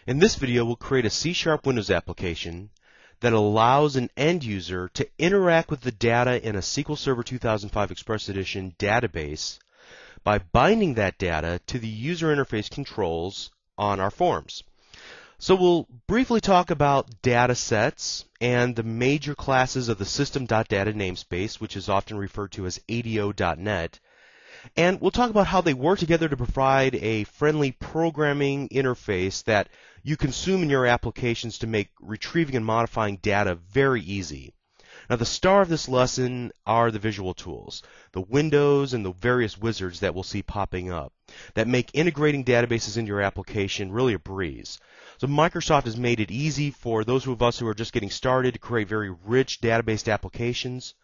In this video, we'll create a C# Windows application that allows an end user to interact with the data in a SQL Server 2005 Express Edition database by binding that data to the user interface controls on our forms. So we'll briefly talk about data sets and the major classes of the system.data namespace, which is often referred to as ADO.NET. And we'll talk about how they work together to provide a friendly programming interface that you consume in your applications to make retrieving and modifying data very easy. Now, the star of this lesson are the visual tools, the windows and the various wizards that we'll see popping up that make integrating databases into your application really a breeze. So Microsoft has made it easy for those of us who are just getting started to create very rich database applications,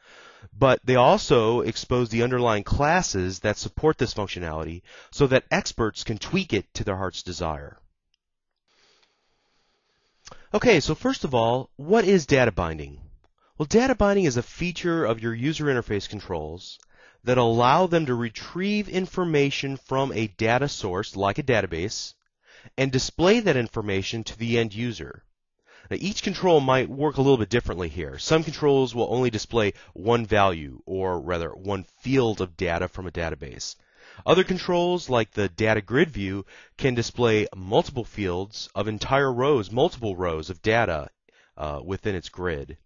but they also expose the underlying classes that support this functionality so that experts can tweak it to their heart's desire. Okay, so first of all, what is data binding? Well, data binding is a feature of your user interface controls that allow them to retrieve information from a data source, like a database, and display that information to the end user. Now, each control might work a little bit differently here. Some controls will only display one value, or rather one field of data from a database. Other controls, like the data grid view, can display multiple fields of entire rows, multiple rows of data within its grid.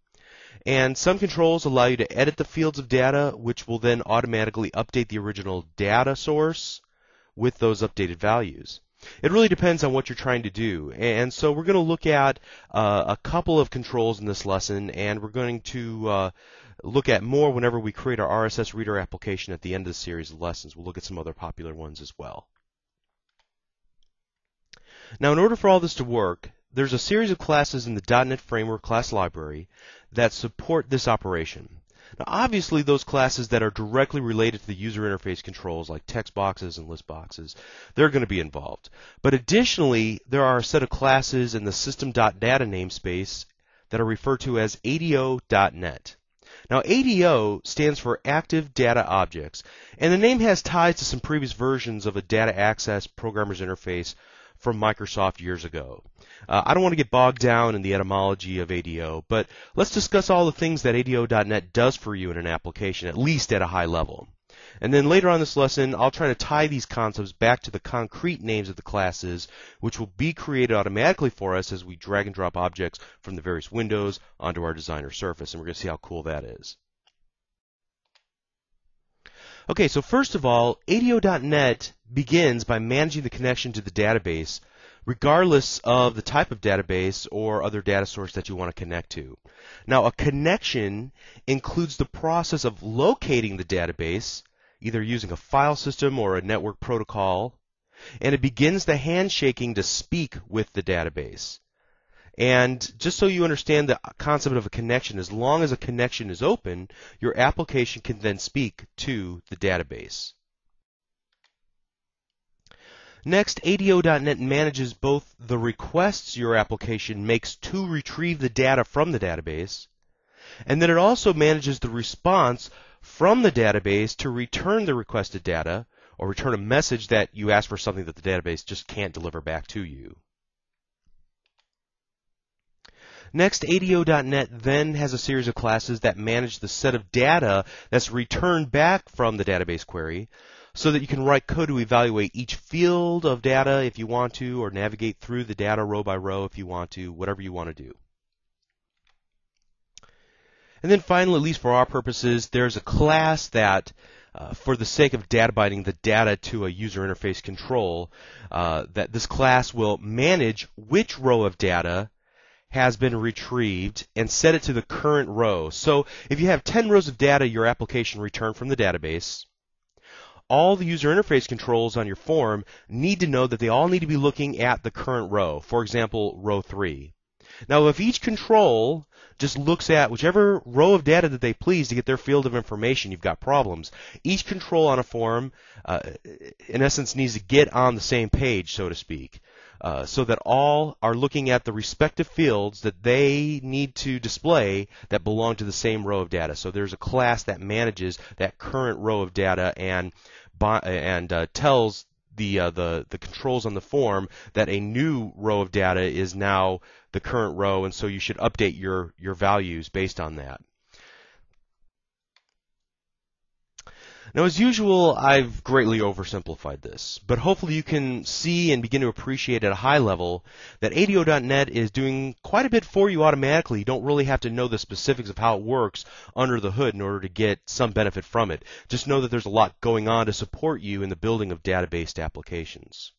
And some controls allow you to edit the fields of data, which will then automatically update the original data source with those updated values. It really depends on what you're trying to do. And so we're going to look at a couple of controls in this lesson, and we're going to look at more whenever we create our RSS Reader application at the end of the series of lessons. We'll look at some other popular ones as well. Now, in order for all this to work, there's a series of classes in the .NET Framework class library that support this operation. Now, obviously, those classes that are directly related to the user interface controls, like text boxes and list boxes, they're going to be involved. But additionally, there are a set of classes in the system.data namespace that are referred to as ADO.NET. Now, ADO stands for Active Data Objects, and the name has ties to some previous versions of a data access programmer's interface from Microsoft years ago. I don't want to get bogged down in the etymology of ADO, but let's discuss all the things that ADO.NET does for you in an application, at least at a high level. And then later on this lesson, I'll try to tie these concepts back to the concrete names of the classes, which will be created automatically for us as we drag and drop objects from the various windows onto our designer surface, and we're going to see how cool that is. Okay, so first of all, ADO.NET begins by managing the connection to the database, regardless of the type of database or other data source that you want to connect to. Now, a connection includes the process of locating the database, either using a file system or a network protocol, and it begins the handshaking to speak with the database. And just so you understand the concept of a connection, as long as a connection is open, your application can then speak to the database. Next, ADO.NET manages both the requests your application makes to retrieve the data from the database, and then it also manages the response from the database to return the requested data, or return a message that you ask for something that the database just can't deliver back to you. Next, ADO.NET then has a series of classes that manage the set of data that's returned back from the database query, so that you can write code to evaluate each field of data if you want to, or navigate through the data row by row if you want to, whatever you want to do. And then finally, at least for our purposes, there's a class that, for the sake of data binding the data to a user interface control, that this class will manage which row of data has been retrieved and set it to the current row. So if you have 10 rows of data your application returned from the database, all the user interface controls on your form need to know that they all need to be looking at the current row. For example, row 3. Now, if each control just looks at whichever row of data that they please to get their field of information, you've got problems. Each control on a form, in essence, needs to get on the same page, so to speak, so that all are looking at the respective fields that they need to display that belong to the same row of data. So there's a class that manages that current row of data and tells the controls on the form that a new row of data is now the current row, and so you should update your values based on that. Now, as usual, I've greatly oversimplified this, but hopefully you can see and begin to appreciate at a high level that ADO.NET is doing quite a bit for you automatically. You don't really have to know the specifics of how it works under the hood in order to get some benefit from it. Just know that there's a lot going on to support you in the building of database applications.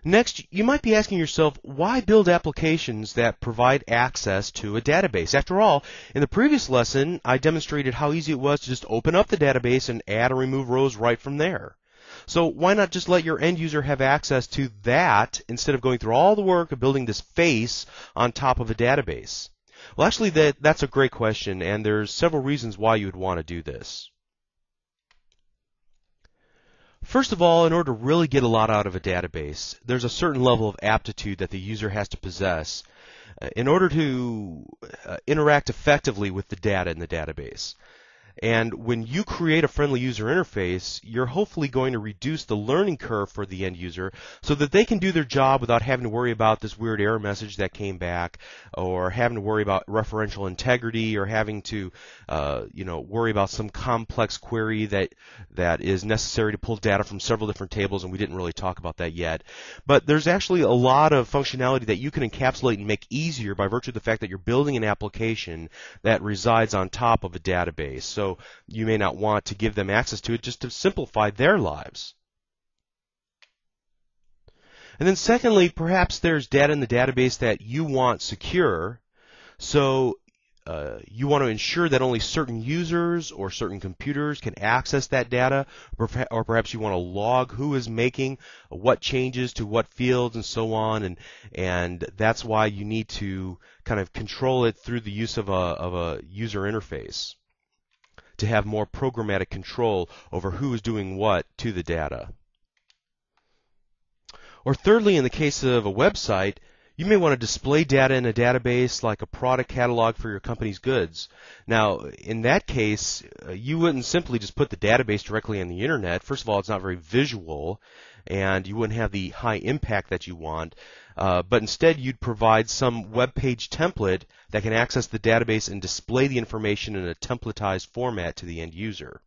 Next, you might be asking yourself, why build applications that provide access to a database? After all, in the previous lesson, I demonstrated how easy it was to just open up the database and add or remove rows right from there. So why not just let your end user have access to that instead of going through all the work of building this face on top of a database? Well, actually, that's a great question, and there's several reasons why you would want to do this. First of all, in order to really get a lot out of a database, there's a certain level of aptitude that the user has to possess in order to interact effectively with the data in the database. And when you create a friendly user interface, you're hopefully going to reduce the learning curve for the end user so that they can do their job without having to worry about this weird error message that came back, or having to worry about referential integrity, or having to worry about some complex query that is necessary to pull data from several different tables, and we didn't really talk about that yet. But there's actually a lot of functionality that you can encapsulate and make easier by virtue of the fact that you're building an application that resides on top of a database. So you may not want to give them access to it just to simplify their lives. And then secondly, perhaps there's data in the database that you want secure. So you want to ensure that only certain users or certain computers can access that data, or perhaps you want to log who is making what changes to what fields and so on, and that's why you need to kind of control it through the use of a user interface to have more programmatic control over who is doing what to the data. Or thirdly, in the case of a website, you may want to display data in a database like a product catalog for your company's goods. Now, in that case, you wouldn't simply just put the database directly on the internet. First of all, it's not very visual, and you wouldn't have the high impact that you want. But instead, you'd provide some web page template that can access the database and display the information in a templatized format to the end user.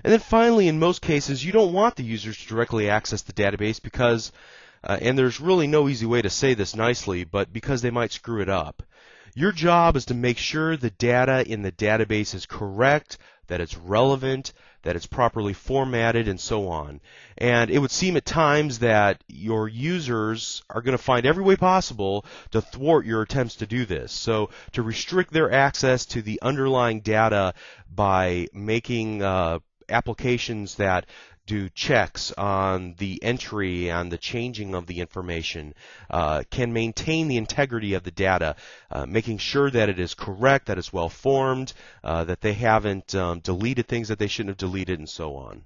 And then finally, in most cases, you don't want the users to directly access the database because, and there's really no easy way to say this nicely, but because they might screw it up. Your job is to make sure the data in the database is correct, that it's relevant, that it's properly formatted, and so on. And it would seem at times that your users are going to find every way possible to thwart your attempts to do this. So to restrict their access to the underlying data by making applications that do checks on the entry and the changing of the information can maintain the integrity of the data, making sure that it is correct, that it's well formed, that they haven't deleted things that they shouldn't have deleted, and so on.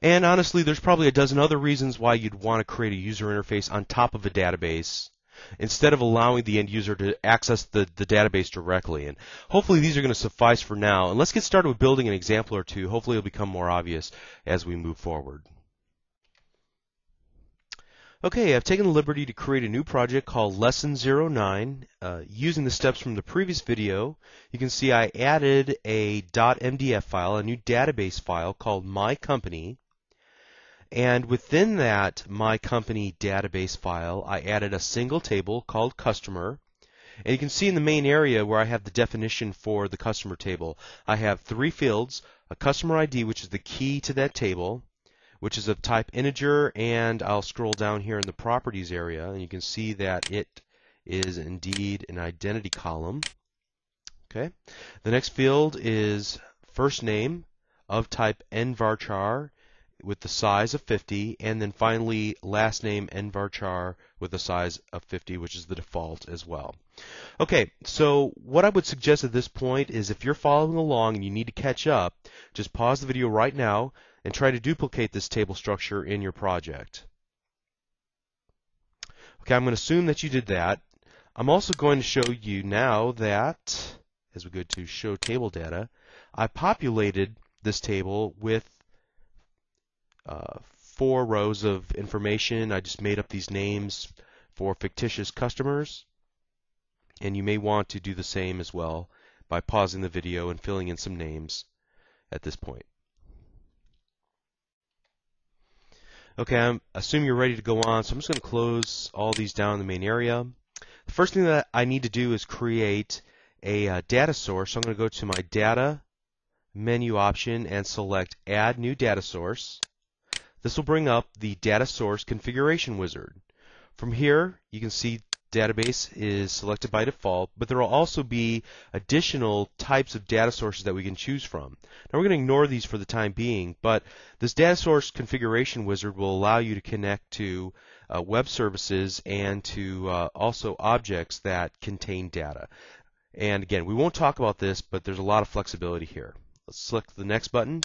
And honestly, there's probably a dozen other reasons why you'd want to create a user interface on top of a database instead of allowing the end user to access the database directly. And hopefully these are going to suffice for now. And let's get started with building an example or two. Hopefully it'll become more obvious as we move forward. Okay, I've taken the liberty to create a new project called Lesson 09. Using the steps from the previous video, you can see I added a .mdf file, a new database file called My Company. And within that My Company database file, I added a single table called Customer. And you can see in the main area where I have the definition for the customer table, I have three fields: a customer ID, which is the key to that table, which is of type integer, and I'll scroll down here in the properties area, and you can see that it is indeed an identity column. Okay. The next field is first name of type nvarchar, with the size of 50, and then finally last name nvarchar with the size of 50, which is the default as well. Okay, so what I would suggest at this point is if you're following along and you need to catch up, just pause the video right now and try to duplicate this table structure in your project. Okay, I'm going to assume that you did that. I'm also going to show you now that as we go to Show Table Data, I populated this table with 4 rows of information. I just made up these names for fictitious customers, and you may want to do the same as well by pausing the video and filling in some names at this point. Okay, I assume you're ready to go on, so I'm just going to close all these down in the main area. The first thing that I need to do is create a data source. So I'm going to go to my Data menu option and select Add New Data Source. This will bring up the Data Source Configuration Wizard. From here, you can see Database is selected by default, but there will also be additional types of data sources that we can choose from. Now we're going to ignore these for the time being, but this Data Source Configuration Wizard will allow you to connect to web services and to also objects that contain data. And again, we won't talk about this, but there's a lot of flexibility here. Let's select the next button.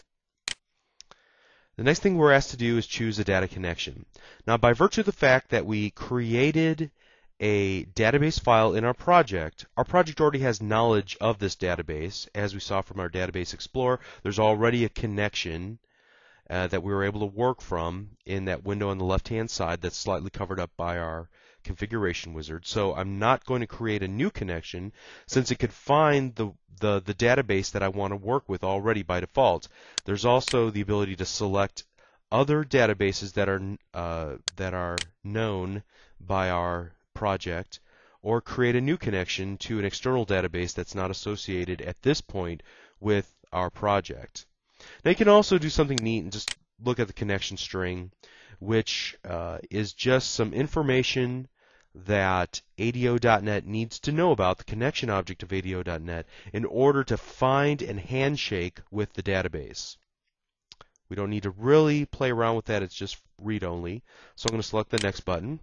The next thing we're asked to do is choose a data connection. Now, by virtue of the fact that we created a database file in our project already has knowledge of this database. As we saw from our Database Explorer, there's already a connection that we were able to work from in that window on the left-hand side that's slightly covered up by our configuration wizard. So I'm not going to create a new connection since it could find the database that I want to work with already by default. There's also the ability to select other databases that are known by our project, or create a new connection to an external database that's not associated at this point with our project. Now you can also do something neat and just look at the connection string, which is just some information that ADO.NET needs to know about the connection object of ADO.NET in order to find and handshake with the database. We don't need to really play around with that, it's just read only. So I'm going to select the next button.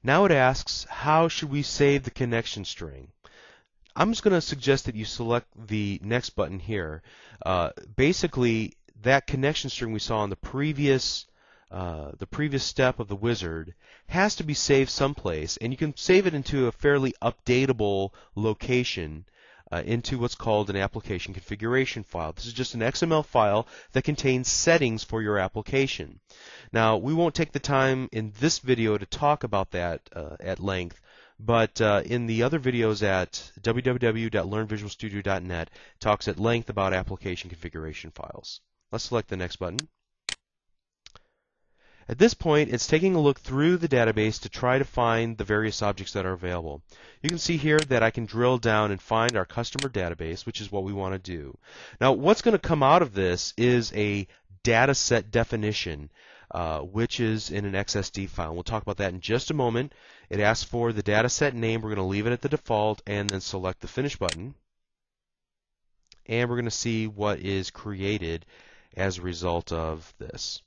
Now it asks, how should we save the connection string? I'm just going to suggest that you select the next button here. Basically, that connection string we saw on the previous step of the wizard has to be saved someplace, and you can save it into a fairly updatable location into what's called an application configuration file. This is just an XML file that contains settings for your application. Now, we won't take the time in this video to talk about that at length, but in the other videos at www.learnvisualstudio.net, it talks at length about application configuration files. Let's select the next button. At this point, it's taking a look through the database to try to find the various objects that are available. You can see here that I can drill down and find our customer database, which is what we want to do. Now, what's going to come out of this is a data set definition, which is in an XSD file. We'll talk about that in just a moment. It asks for the data set name. We're going to leave it at the default and then select the Finish button. And we're going to see what is created as a result of this.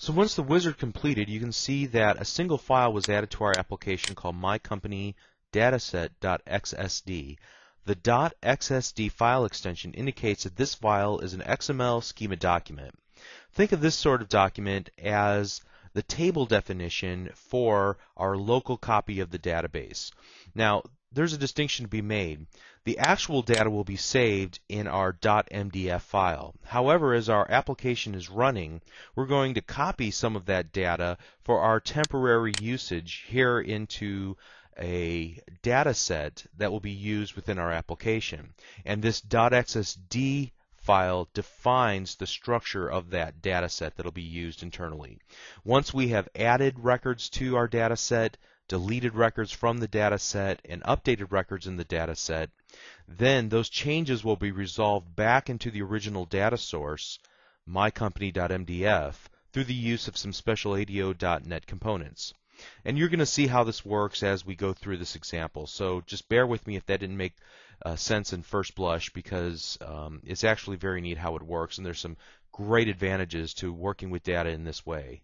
So once the wizard completed, you can see that a single file was added to our application called mycompany.dataset.xsd. The .xsd file extension indicates that this file is an XML schema document. Think of this sort of document as the table definition for our local copy of the database. Now, there's a distinction to be made. The actual data will be saved in our .mdf file. However, as our application is running, we're going to copy some of that data for our temporary usage here into a data set that will be used within our application. And this .xsd file defines the structure of that data set that will be used internally. Once we have added records to our data set, deleted records from the data set, and updated records in the data set, then those changes will be resolved back into the original data source, mycompany.mdf, through the use of some special ADO.NET components. And you're going to see how this works as we go through this example. So just bear with me if that didn't make sense in first blush, because it's actually very neat how it works, and there's some great advantages to working with data in this way.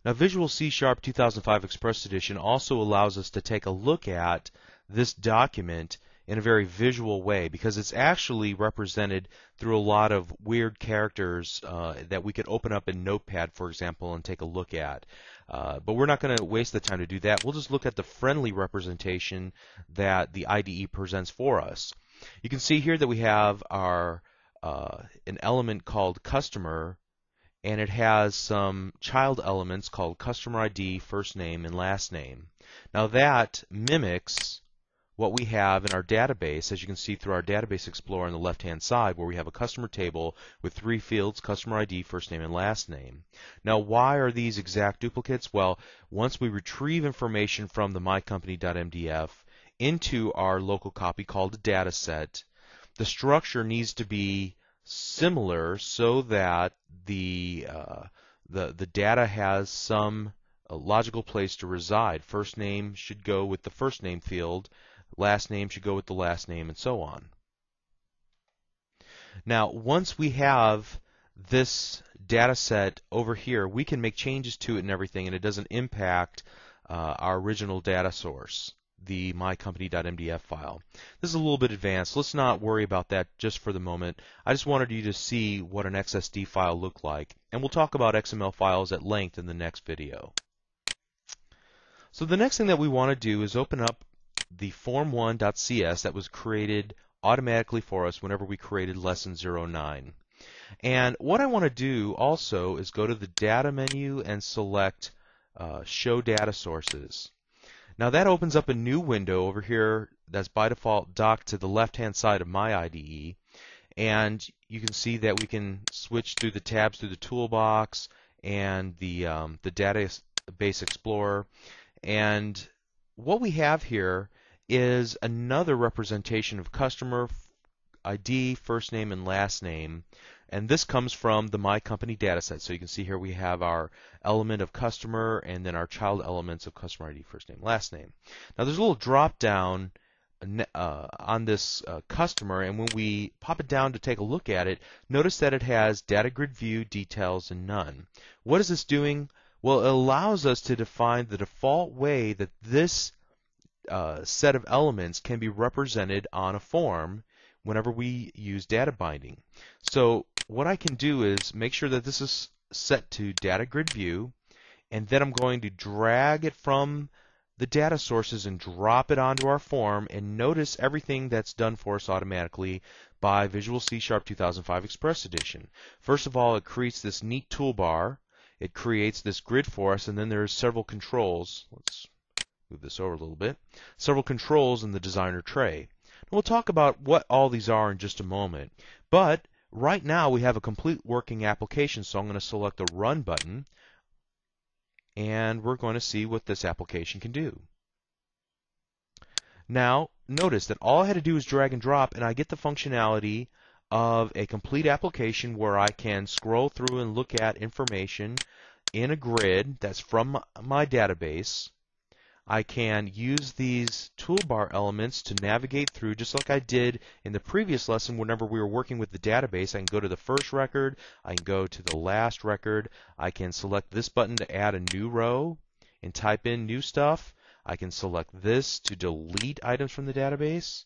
Now, Visual C# 2005 Express Edition also allows us to take a look at this document in a very visual way, because it's actually represented through a lot of weird characters that we could open up in Notepad, for example, and take a look at. But we're not going to waste the time to do that. We'll just look at the friendly representation that the IDE presents for us. You can see here that we have our an element called customer, and it has some child elements called customer ID, first name, and last name. Now that mimics what we have in our database, as you can see through our Database Explorer on the left-hand side, where we have a customer table with 3 fields, customer ID, first name, and last name. Now, why are these exact duplicates? Well, once we retrieve information from the mycompany.mdf into our local copy called a data set, the structure needs to be similar so that the data has some logical place to reside. First name should go with the first name field, last name should go with the last name, and so on. Now, once we have this data set over here, we can make changes to it and everything, and it doesn't impact our original data source, the mycompany.mdf file. This is a little bit advanced. Let's not worry about that just for the moment. I just wanted you to see what an XSD file looked like, and we'll talk about XML files at length in the next video. So the next thing that we want to do is open up the form1.cs that was created automatically for us whenever we created lesson 09. And what I want to do also is go to the data menu and select show data sources. Now that opens up a new window over here that's by default docked to the left-hand side of my IDE, and you can see that we can switch through the tabs through the toolbox and the Database Explorer. And what we have here is another representation of customer ID, first name, and last name. And this comes from the My Company dataset. So you can see here we have our element of customer and then our child elements of customer ID, first name, last name. Now there's a little drop down on this customer, and when we pop it down to take a look at it, notice that it has data grid view, details, and none. What is this doing? Well, it allows us to define the default way that this set of elements can be represented on a form whenever we use data binding. So what I can do is make sure that this is set to data grid view, and then I'm going to drag it from the data sources and drop it onto our form, and notice everything that's done for us automatically by Visual C# 2005 Express Edition. First of all, it creates this neat toolbar. It creates this grid for us, and then there's several controls. Let's move this over a little bit. Several controls in the designer tray. We'll talk about what all these are in just a moment. But right now we have a complete working application, so I'm going to select the Run button, and we're going to see what this application can do. Now, notice that all I had to do is drag and drop, and I get the functionality of a complete application where I can scroll through and look at information in a grid that's from my database. I can use these toolbar elements to navigate through, just like I did in the previous lesson whenever we were working with the database. I can go to the first record, I can go to the last record, I can select this button to add a new row and type in new stuff. I can select this to delete items from the database,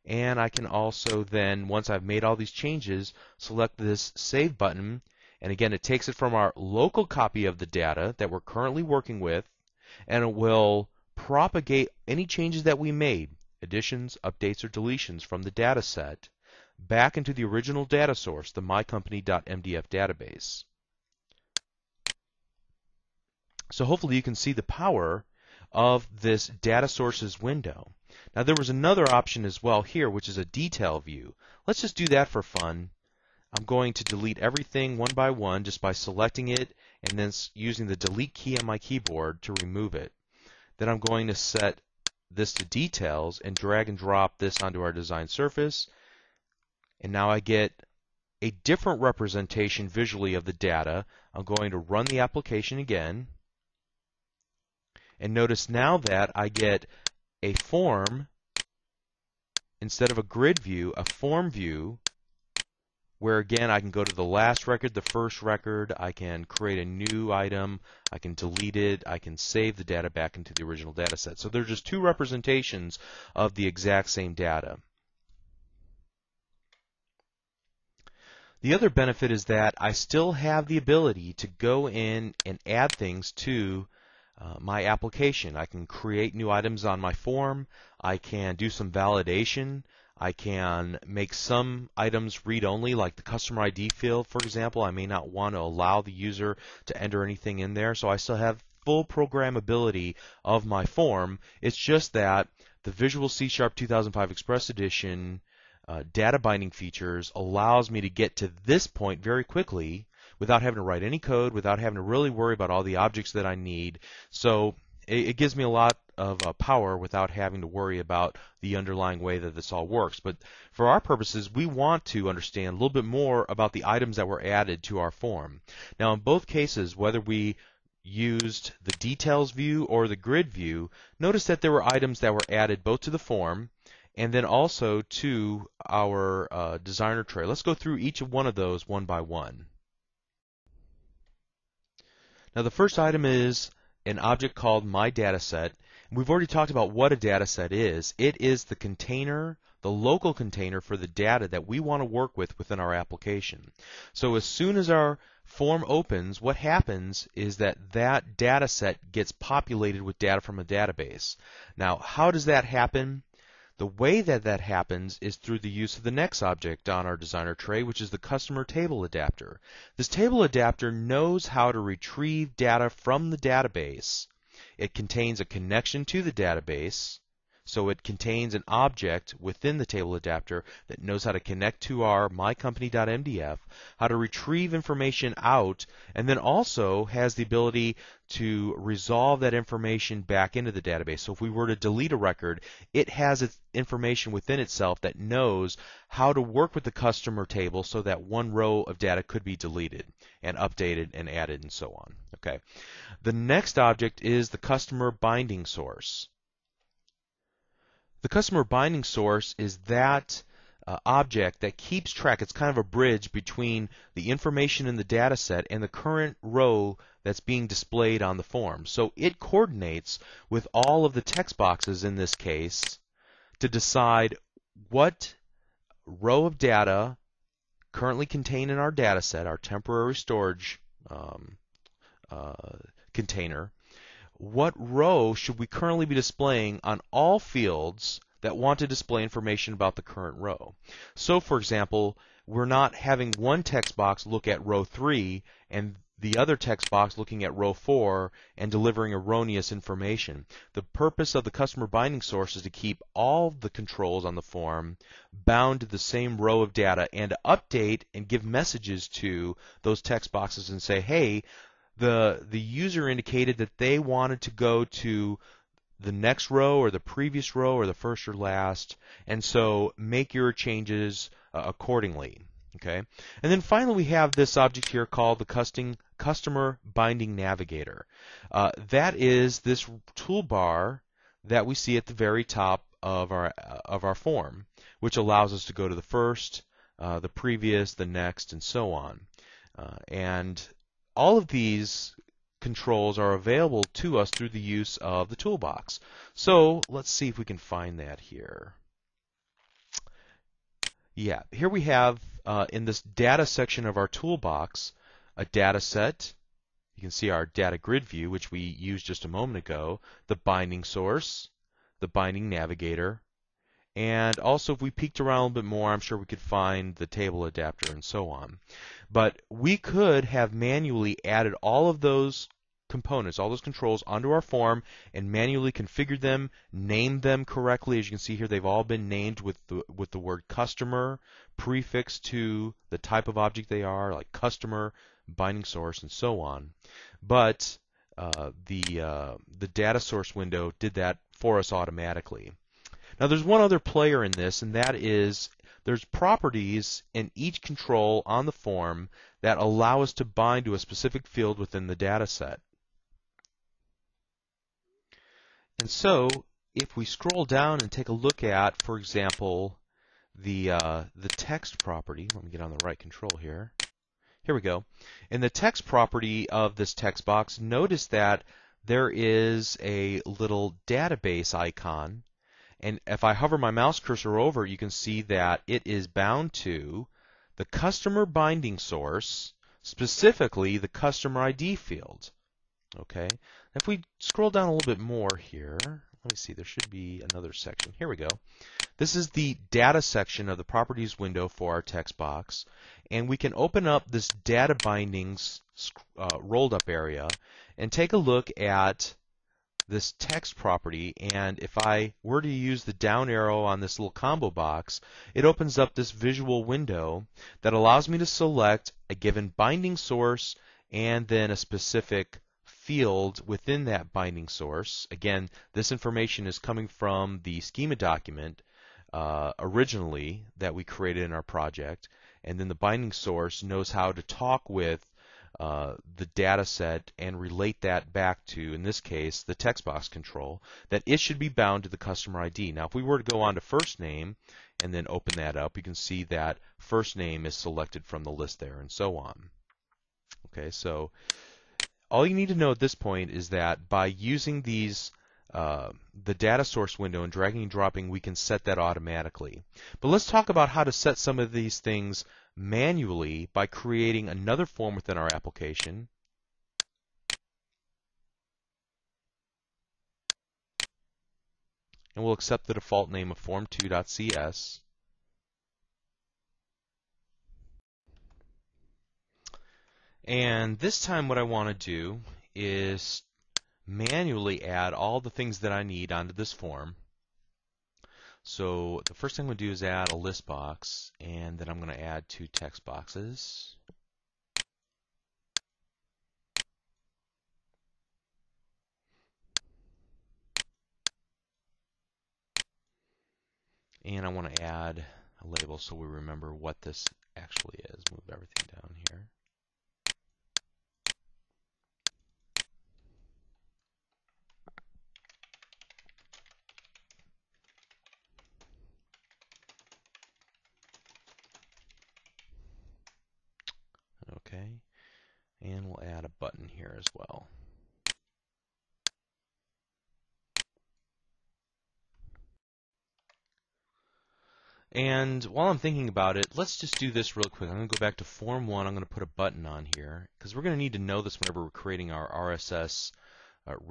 and I can also then, once I've made all these changes, select this Save button, and again it takes it from our local copy of the data that we're currently working with, and it will propagate any changes that we made, additions, updates, or deletions from the data set, back into the original data source, the mycompany.mdf database. So hopefully you can see the power of this data sources window. Now there was another option as well here, which is a detail view. Let's just do that for fun. I'm going to delete everything one by one just by selecting it and then using the delete key on my keyboard to remove it. Then I'm going to set this to details and drag and drop this onto our design surface. And now I get a different representation visually of the data. I'm going to run the application again. And notice now that I get a form instead of a grid view, a form view, where again I can go to the last record, the first record, I can create a new item, I can delete it, I can save the data back into the original data set. So there's just two representations of the exact same data. The other benefit is that I still have the ability to go in and add things to my application. I can create new items on my form. I can do some validation. I can make some items read-only, like the customer ID field, for example. I may not want to allow the user to enter anything in there, so I still have full programmability of my form. It's just that the Visual C# 2005 Express Edition data binding features allows me to get to this point very quickly without having to write any code, without having to really worry about all the objects that I need. So it gives me a lot of power without having to worry about the underlying way that this all works. But for our purposes, we want to understand a little bit more about the items that were added to our form. Now, in both cases, whether we used the details view or the grid view, notice that there were items that were added both to the form and then also to our designer tray. Let's go through each one of those one by one. Now, the first item is an object called MyDataSet. We've already talked about what a dataset is. It is the container, the local container for the data that we want to work with within our application. So as soon as our form opens, what happens is that that dataset gets populated with data from a database. Now, how does that happen? The way that that happens is through the use of the next object on our designer tray, which is the customer table adapter. This table adapter knows how to retrieve data from the database. It contains a connection to the database, so it contains an object within the table adapter that knows how to connect to our mycompany.mdf, how to retrieve information out, and then also has the ability to resolve that information back into the database. So if we were to delete a record, it has its information within itself that knows how to work with the customer table so that one row of data could be deleted and updated and added and so on. Okay. The next object is the customer binding source. The customer binding source is that object that keeps track. It's kind of a bridge between the information in the data set and the current row that's being displayed on the form. So it coordinates with all of the text boxes in this case to decide what row of data currently contained in our data set, our temporary storage container, what row should we currently be displaying on all fields that want to display information about the current row. So, for example, we're not having one text box look at row 3 and the other text box looking at row 4 and delivering erroneous information. The purpose of the customer binding source is to keep all the controls on the form bound to the same row of data and to update and give messages to those text boxes and say, hey, the user indicated that they wanted to go to the next row or the previous row or the first or last, and so make your changes accordingly. Okay, and then finally we have this object here called the Customer Binding Navigator. That is this toolbar that we see at the very top of our form, which allows us to go to the first, the previous, the next, and so on. And all of these controls are available to us through the use of the toolbox. So let's see if we can find that here. Yeah, here we have in this data section of our toolbox a data set. You can see our data grid view, which we used just a moment ago, the binding source, the binding navigator, and also if we peeked around a little bit more, I'm sure we could find the table adapter and so on. But we could have manually added all of those components, all those controls onto our form and manually configured them, named them correctly. As you can see here, they've all been named with the word customer prefixed to the type of object they are, like customer, binding source, and so on. But the data source window did that for us automatically. Now there's one other player in this, and that is there's properties in each control on the form that allow us to bind to a specific field within the data set. And so if we scroll down and take a look at, for example, the text property, let me get on the right control here. Here we go. In the text property of this text box, notice that there is a little database icon. And if I hover my mouse cursor over, you can see that it is bound to the customer binding source, specifically the customer ID field. Okay, if we scroll down a little bit more here, let me see, there should be another section. Here we go. This is the data section of the properties window for our text box, and we can open up this data bindings rolled up area and take a look at this text property. And if I were to use the down arrow on this little combo box, it opens up this visual window that allows me to select a given binding source and then a specific field within that binding source. Again, this information is coming from the schema document originally that we created in our project, and then the binding source knows how to talk with the data set and relate that back to, in this case, the text box control, that it should be bound to the customer ID. Now, if we were to go on to first name and then open that up, you can see that first name is selected from the list there, and so on. Okay, so all you need to know at this point is that by using these the data source window and dragging and dropping, we can set that automatically. But let's talk about how to set some of these things manually by creating another form within our application. And we'll accept the default name of form2.cs. And this time what I want to do is manually add all the things that I need onto this form. So the first thing I'm going to do is add a list box, and then I'm going to add 2 text boxes. And I want to add a label so we remember what this actually is. Move everything down here. Okay, and we'll add a button here as well. And while I'm thinking about it, let's just do this real quick. I'm going to go back to Form 1. I'm going to put a button on here because we're going to need to know this whenever we're creating our RSS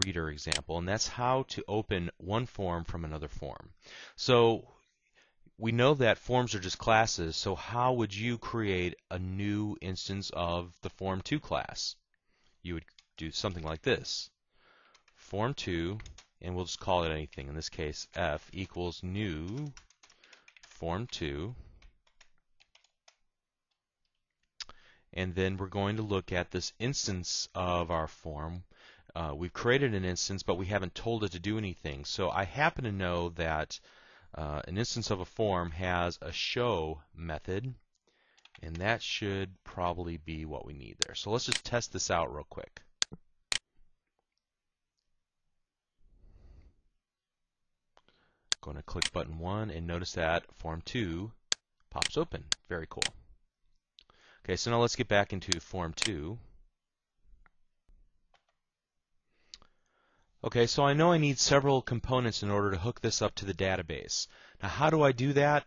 reader example, and that's how to open one form from another form. So we know that forms are just classes, so how would you create a new instance of the Form2 class? You would do something like this. Form2, and we'll just call it anything. In this case, F equals new Form2. And then we're going to look at this instance of our form. We've created an instance, but we haven't told it to do anything. So I happen to know that an instance of a form has a show method, and that should probably be what we need there. So let's just test this out real quick. Going to click button 1 and notice that Form 2 pops open. Very cool. Okay, so now let's get back into Form 2. Okay, so I know I need several components in order to hook this up to the database. Now, how do I do that?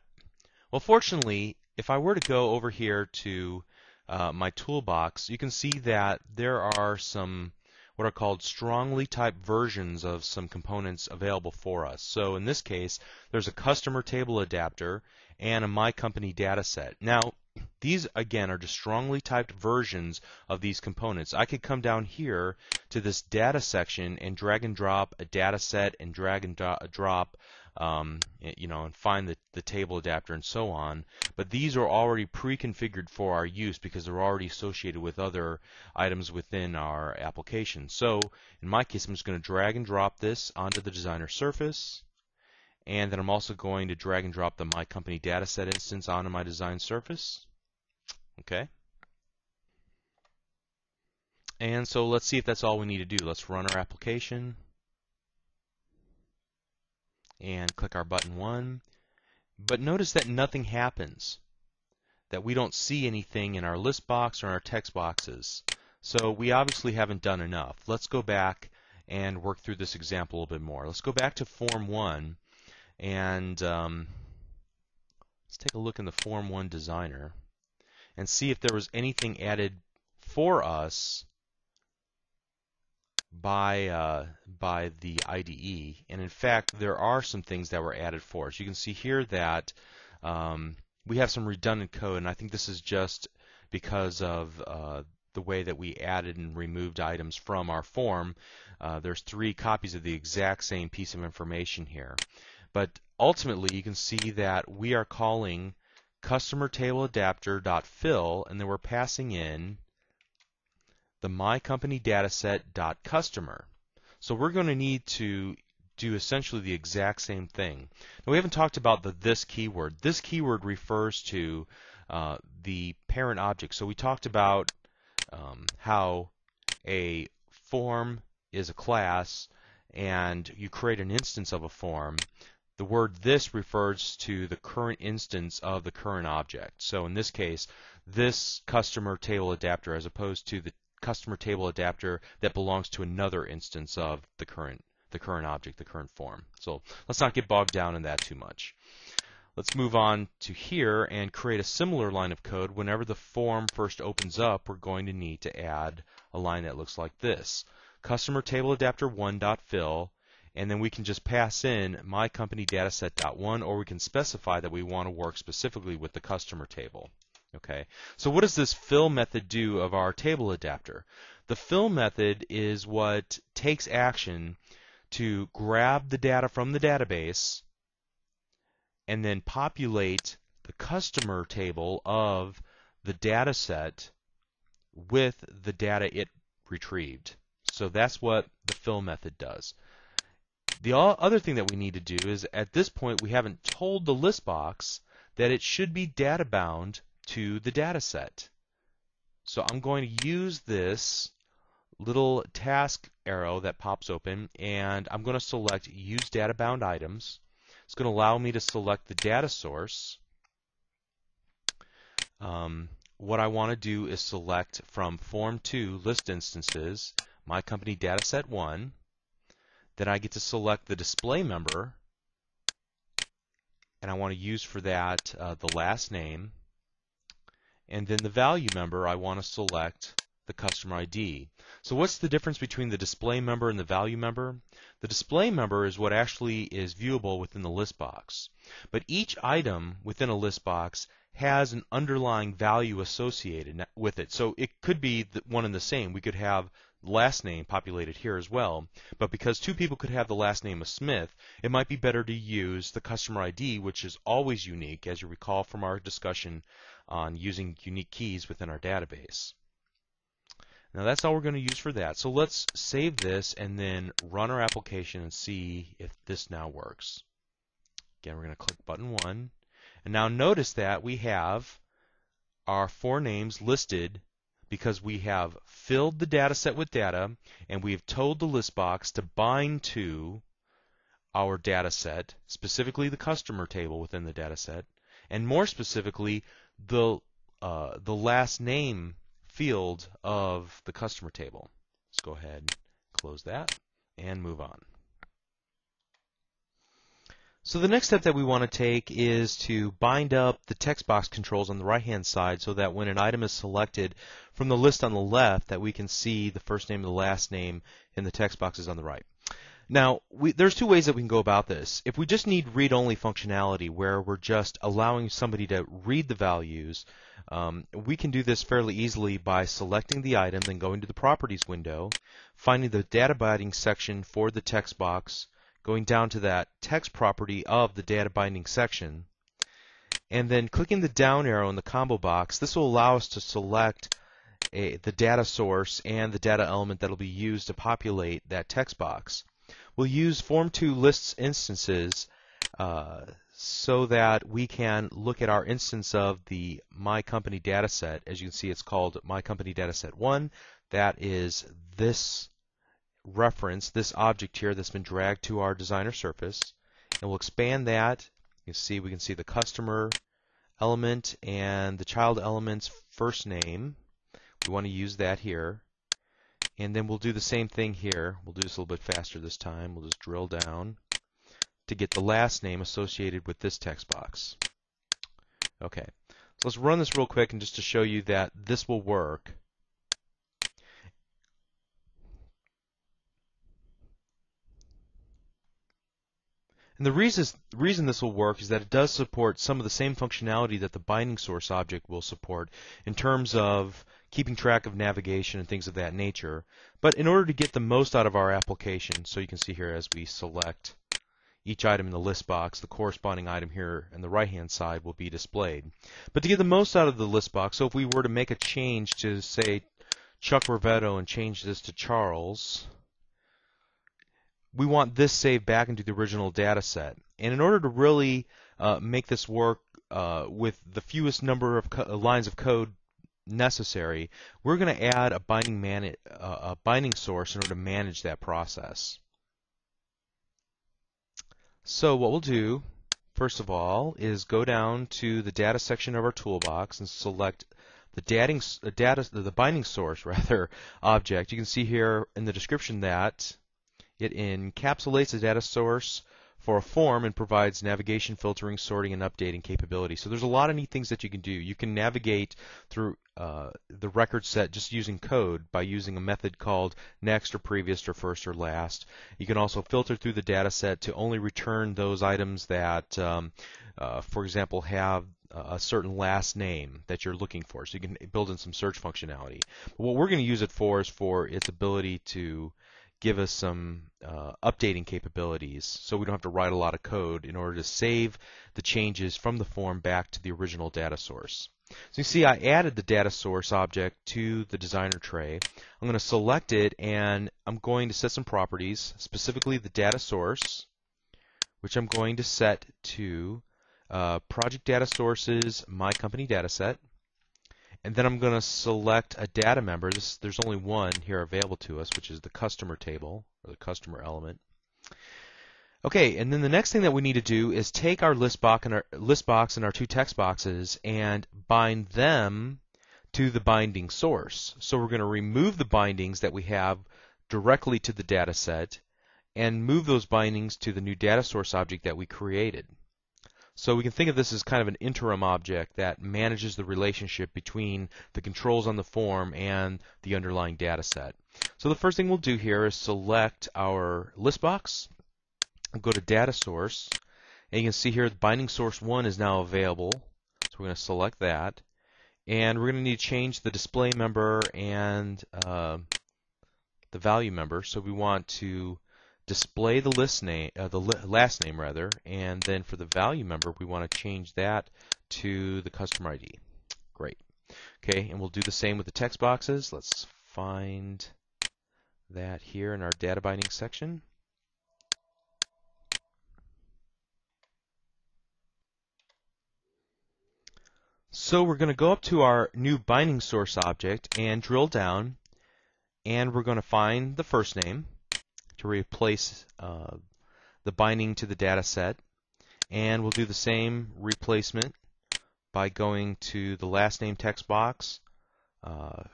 Well, fortunately, if I were to go over here to my toolbox, you can see that there are some what are called strongly typed versions of some components available for us. So in this case, there's a customer table adapter and a My Company dataset. Now, these again are just strongly typed versions of these components. I could come down here to this data section and drag and drop a data set and drag and drop and find the table adapter and so on. But these are already pre-configured for our use because they're already associated with other items within our application. So in my case, I'm just going to drag and drop this onto the designer surface. And then I'm also going to drag and drop the My Company dataset instance onto my design surface. Okay. And so let's see if that's all we need to do. Let's run our application and click our button 1. But notice that nothing happens, that we don't see anything in our list box or in our text boxes. So we obviously haven't done enough. Let's go back and work through this example a little bit more. Let's go back to Form 1 and let's take a look in the Form 1 designer. and see if there was anything added for us by the IDE. And in fact, there are some things that were added for us. You can see here that we have some redundant code, and I think this is just because of the way that we added and removed items from our form. There's 3 copies of the exact same piece of information here. But ultimately, you can see that we are calling customerTableAdapter.fill, and then we're passing in the myCompanyDataset.customer. So we're going to need to do essentially the exact same thing. Now, we haven't talked about the this keyword. This keyword refers to the parent object. So we talked about how a form is a class and you create an instance of a form. The word this refers to the current instance of the current object. So in this case, this customer table adapter as opposed to the customer table adapter that belongs to another instance of the current object, the current form. So let's not get bogged down in that too much. Let's move on to here and create a similar line of code. Whenever the form first opens up, we're going to need to add a line that looks like this. CustomerTableAdapter1.fill, and then we can just pass in myCompanyDataset.1, or we can specify that we want to work specifically with the customer table. Okay, so what does this fill method do of our table adapter? The fill method is what takes action to grab the data from the database and then populate the customer table of the data set with the data it retrieved. So that's what the fill method does. The other thing that we need to do is, at this point, we haven't told the list box that it should be data bound to the data set. So I'm going to use this little task arrow that pops open, and I'm going to select Use Data Bound Items. It's going to allow me to select the data source. What I want to do is select from Form 2 List Instances, myCompanyDataset1. Then I get to select the display member, and I want to use for that the last name. And then the value member, I want to select the customer ID. So what's the difference between the display member and the value member? The display member is what actually is viewable within the list box. But each item within a list box has an underlying value associated with it. So it could be one and the same. We could have last name populated here as well. But because 2 people could have the last name of Smith, it might be better to use the customer ID, which is always unique, as you recall from our discussion on using unique keys within our database. Now that's all we're going to use for that. So let's save this and then run our application and see if this now works. Again, we're going to click button 1. And now notice that we have our 4 names listed because we have filled the data set with data, and we've told the list box to bind to our data set, specifically the customer table within the data set, and more specifically the last name field of the customer table. Let's go ahead and close that and move on. So the next step that we want to take is to bind up the text box controls on the right-hand side so that when an item is selected from the list on the left, that we can see the first name and the last name in the text boxes on the right. Now, there's 2 ways that we can go about this. If we just need read-only functionality where we're just allowing somebody to read the values, we can do this fairly easily by selecting the item, then going to the Properties window, finding the data binding section for the text box, going down to that text property of the data binding section, and then clicking the down arrow in the combo box. This will allow us to select the data source and the data element that will be used to populate that text box. We'll use Form 2 Lists Instances so that we can look at our instance of the myCompany dataset. As you can see, it's called myCompanyDataset1. That is this reference, this object here that's been dragged to our designer surface, and we'll expand that. You can see we can see the customer element and the child element's first name. We want to use that here, and then we'll do the same thing here. We'll do this a little bit faster this time. We'll just drill down to get the last name associated with this text box. Okay, Let's run this real quick and just to show you that this will work. And the reason this will work is that it does support some of the same functionality that the binding source object will support in terms of keeping track of navigation and things of that nature. But in order to get the most out of our application, so you can see here as we select each item in the list box, the corresponding item here on the right-hand side will be displayed. But to get the most out of the list box, so if we were to make a change to, say, Chuck Rivetto and change this to Charles, we want this saved back into the original data set. And in order to really make this work with the fewest number of lines of code necessary, we're going to add a binding source in order to manage that process. So what we'll do, first of all, is go down to the data section of our toolbox and select the binding source object. You can see here in the description that it encapsulates the data source for a form and provides navigation, filtering, sorting, and updating capability. So there's a lot of neat things that you can do. You can navigate through the record set just using code by using a method called next or previous or first or last. You can also filter through the data set to only return those items that, for example, have a certain last name that you're looking for. So you can build in some search functionality. But what we're going to use it for is for its ability to give us some updating capabilities, so we don't have to write a lot of code in order to save the changes from the form back to the original data source. So you see I added the data source object to the designer tray. I'm going to select it and I'm going to set some properties, specifically the data source, which I'm going to set to project data sources, my company data set. And then I'm going to select a data member. There's only one here available to us, which is the customer table, or the customer element. Okay, and then the next thing that we need to do is take our list box and our two text boxes and bind them to the binding source. So we're going to remove the bindings that we have directly to the data set and move those bindings to the new data source object that we created. So we can think of this as kind of an interim object that manages the relationship between the controls on the form and the underlying data set. So the first thing we'll do here is select our list box, go to data source, and you can see here the binding source 1 is now available. So we're going to select that. And we're going to need to change the display member and the value member. So we want to display the last name rather, and then for the value member we want to change that to the customer ID. Great. Okay, and we'll do the same with the text boxes. Let's find that here in our data binding section. So we're going to go up to our new binding source object and drill down, and we're going to find the first name to replace the binding to the data set, and we'll do the same replacement by going to the last name text box,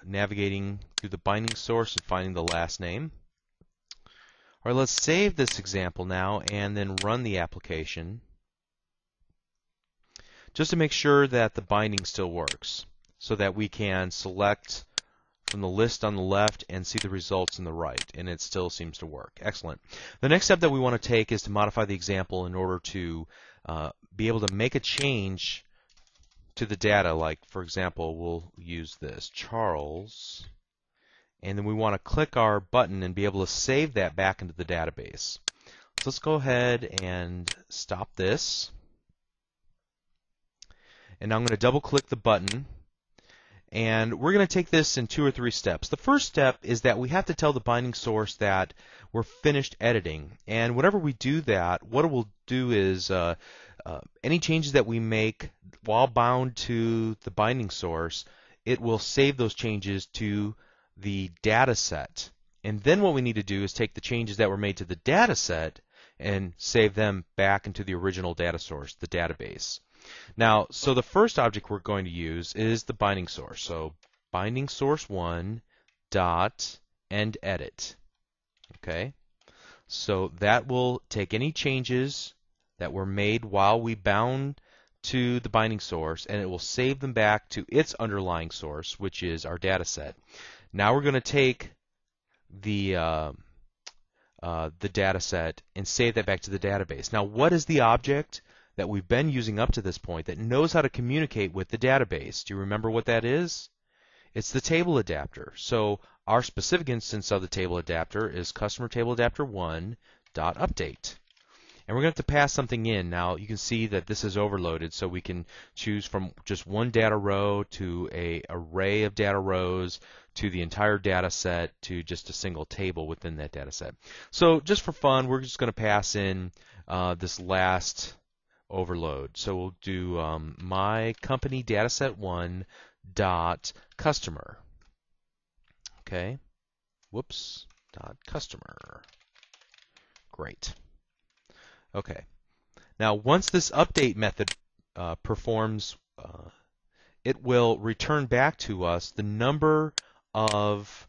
navigating through the binding source and finding the last name. All right, let's save this example now and then run the application just to make sure that the binding still works, so that we can select from the list on the left and see the results on the right, and it still seems to work. Excellent. The next step that we want to take is to modify the example in order to be able to make a change to the data. Like, for example, we'll use this, Charles, and then we want to click our button and be able to save that back into the database. So let's go ahead and stop this. And now I'm going to double click the button. And we're going to take this in 2 or 3 steps. The first step is that we have to tell the binding source that we're finished editing. And whenever we do that, what it will do is any changes that we make while bound to the binding source, it will save those changes to the data set. And then what we need to do is take the changes that were made to the data set and save them back into the original data source, the database. Now, so the first object we're going to use is the binding source. So binding source 1 dot end edit. Okay, so that will take any changes that were made while we bound to the binding source, and it will save them back to its underlying source, which is our data set. Now we're going to take the data set and save that back to the database. Now, what is the object that we've been using up to this point that knows how to communicate with the database? Do you remember what that is? It's the table adapter. So our specific instance of the table adapter is customer table adapter 1.update. And we're going to have to pass something in. Now you can see that this is overloaded, so we can choose from just one data row to an array of data rows to the entire data set to just a single table within that data set. So just for fun, we're just going to pass in this last overload. So we'll do my company dataset 1 dot customer. Okay. Whoops. Dot customer. Great. Okay. Now, once this update method performs, it will return back to us the number of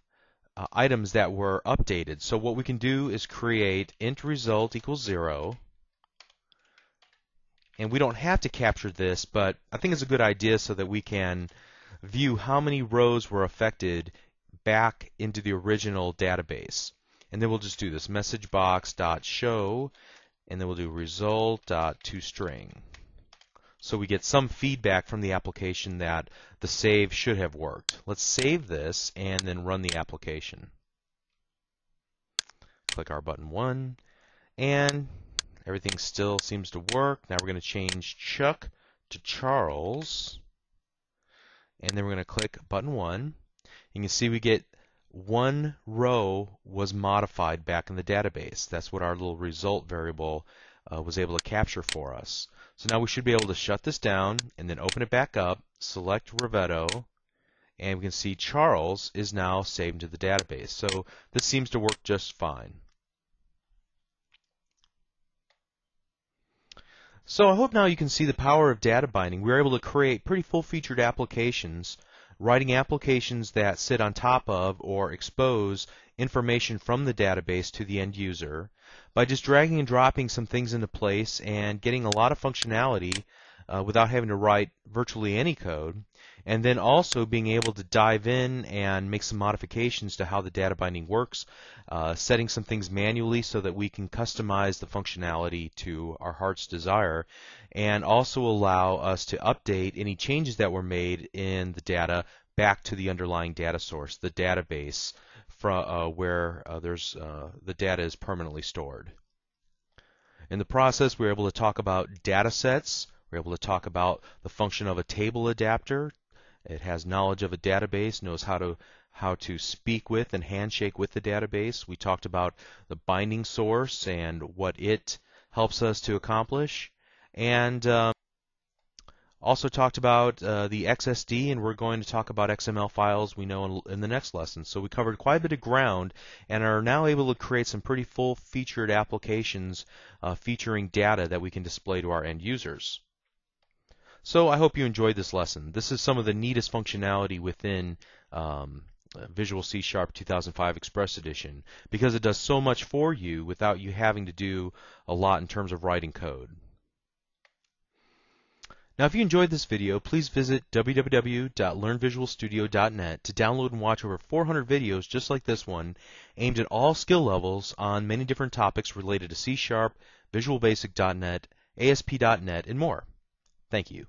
items that were updated. So what we can do is create int result equals 0. And we don't have to capture this, but I think it's a good idea so that we can view how many rows were affected back into the original database. And then we'll just do this message box dot show, and then we'll do result dot toString. So we get some feedback from the application that the save should have worked. Let's save this and then run the application. Click our button 1, and everything still seems to work. Now we're going to change Chuck to Charles, and then we're going to click button 1. You can see we get one row was modified back in the database. That's what our little result variable was able to capture for us. So now we should be able to shut this down and then open it back up, select Rivetto, and we can see Charles is now saved into the database. So this seems to work just fine. So I hope now you can see the power of data binding. We're able to create pretty full-featured applications, writing applications that sit on top of or expose information from the database to the end user by just dragging and dropping some things into place and getting a lot of functionality without having to write virtually any code, and then also being able to dive in and make some modifications to how the data binding works, setting some things manually so that we can customize the functionality to our heart's desire, and also allow us to update any changes that were made in the data back to the underlying data source, the database, where the data is permanently stored. In the process, we were able to talk about data sets. We're able to talk about the function of a table adapter. It has knowledge of a database, knows how to speak with and handshake with the database. We talked about the binding source and what it helps us to accomplish, and also talked about the XSD, and we're going to talk about XML files we know in the next lesson. So we covered quite a bit of ground and are now able to create some pretty full-featured applications featuring data that we can display to our end users. So I hope you enjoyed this lesson. This is some of the neatest functionality within Visual C# 2005 Express Edition because it does so much for you without you having to do a lot in terms of writing code. Now, if you enjoyed this video, please visit www.learnvisualstudio.net to download and watch over 400 videos just like this one, aimed at all skill levels on many different topics related to C#, Visual Basic.net, ASP.NET, and more. Thank you.